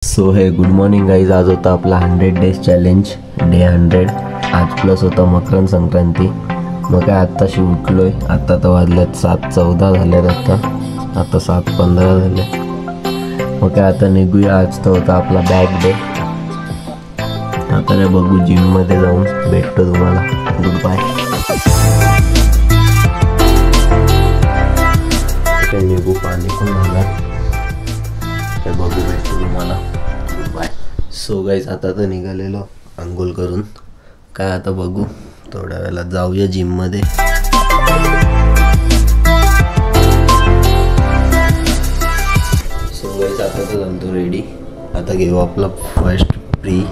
सो हे good morning guys. आज होता आपला 100 डेज चॅलेंज डे 100. आज प्लस होता मकर संक्रांती. मग काय आत्ताशी उठलोय. आता तर वाजल्यात 7:14 झाल्यात. आता 7:15 झाले. मग काय आता निघूया. आज तर होता आपला बॅग डे. आता काय बघू, जिममध्ये जाऊन भेटतो तुम्हाला. Goodbye. निघू, पाणी पण झाला. ते बघू, भेटतो तुम्हाला. Good bye. सो गाईज आता तर निघालेलो अंघोळ करून. काय आता बघू, थोड्या वेळेला जाऊया जिममध्ये. सो गाईज आता तर जमतो रेडी. आता घेऊ आपला फर्स्ट प्री.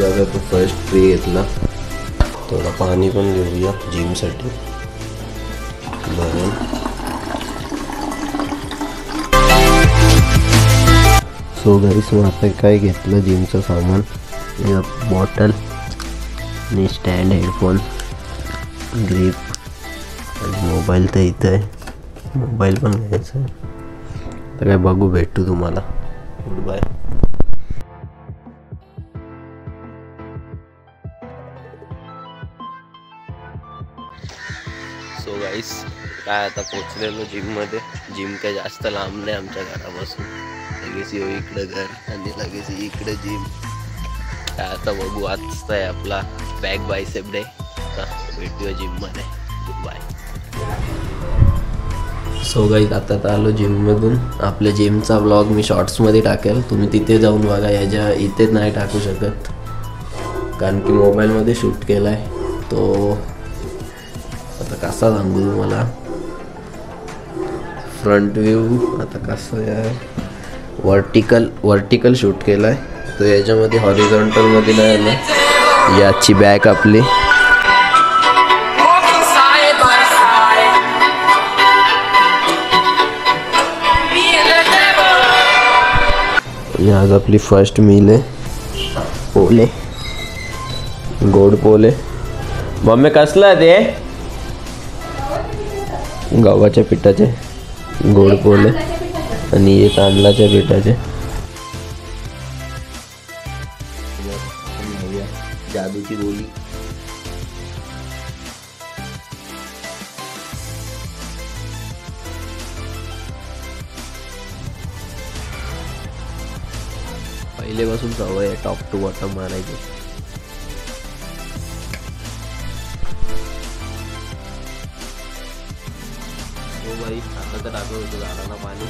आता तो फर्स्ट फ्री घेतला. थोडा पाणी पण घेऊया जिमसाठी भरून. सो गाईस मग आता काय घेतलं जिमचं सामान. बॉटल आणि स्टँड, हेडफोन, ग्रीप आणि मोबाईल तर इथं आहे. मोबाईल पण घ्यायचा आहे. तर काय बघू, भेटू तुम्हाला. Good bye. सो गाईस काय आता पोचलेलो जिममध्ये. जिम काय जास्त लांब नाही आमच्या घरापासून. लगेच येऊ इकडं घर आणि लगेच इकडे जिम. काय आता बघू. आजचा आहे आपला बॅक बायसेप डे. भेटूया जिममध्ये. Good bye. सो गाईस आता तर आलो जिममधून. आपल्या जिमचा व्लॉग मी शॉर्ट्समध्ये टाकेल. तुम्ही तिथे जाऊन बघा. याच्या इथे नाही टाकू शकत कारण की मोबाईलमध्ये शूट केला आहे तो. आता कसा सांगू तुम्हाला. फ्रंट व्ह्यू आता कसं यार, वर्टिकल शूट केला आहे तो. याच्यामध्ये हॉरिझॉन्टलमध्ये नाही आलं. याची बॅक आपली. आज आपली फर्स्ट मील आहे. पोले, गोड पोले. मम्मी कसला ते गव्हाच्या पिठाचे गोड पोले आणि हे तांदळाच्या पिठाचे. जादूची गोली. पहिलेपासून सवय आहे टॉप टू बॉटम मारायची. आता तर टाकलं होतं झाडाला पाणी.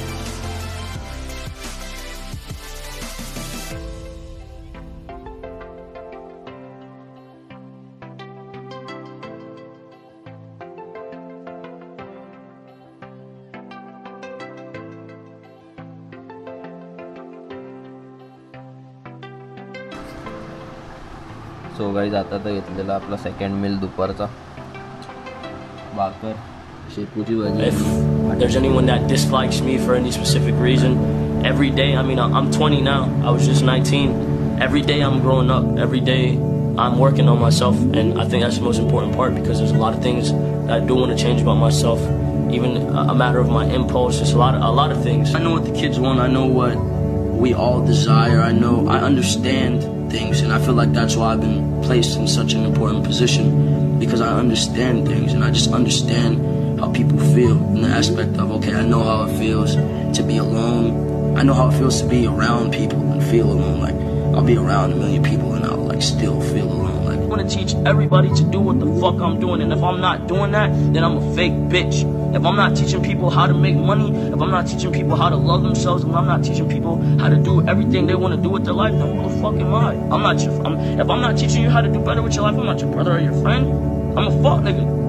सो गाईज आता तर घेतलेला आपला सेकंड मील दुपारचा. भाकर, शेपूची भाजी. If there's anyone that dislikes me for any specific reason, every day, I mean, I'm 20 now, I was just 19. Every day I'm growing up, every day I'm working on myself, and I think that's the most important part because there's a lot of things that I do want to change about myself, even a matter of my impulse, just a lot of things. I know what the kids want, I know what we all desire, I understand things, and I feel like that's why I've been placed in such an important position, because I understand things, and I just understand how people feel in the aspect of, okay, I know how it feels to be alone. I know how it feels to be around people and feel alone. Like, I'll be around a million people and I'll like still feel alone. Like, I want to teach everybody to do what the fuck I'm doing, and if I'm not doing that, then I'm a fake bitch. If I'm not teaching people how to make money, if I'm not teaching people how to love themselves, if I'm not teaching people how to do everything they want to do with their life, then who the fuck am I? If I'm not teaching you how to do better with your life, I'm not your brother or your friend. I'm a fuck nigga.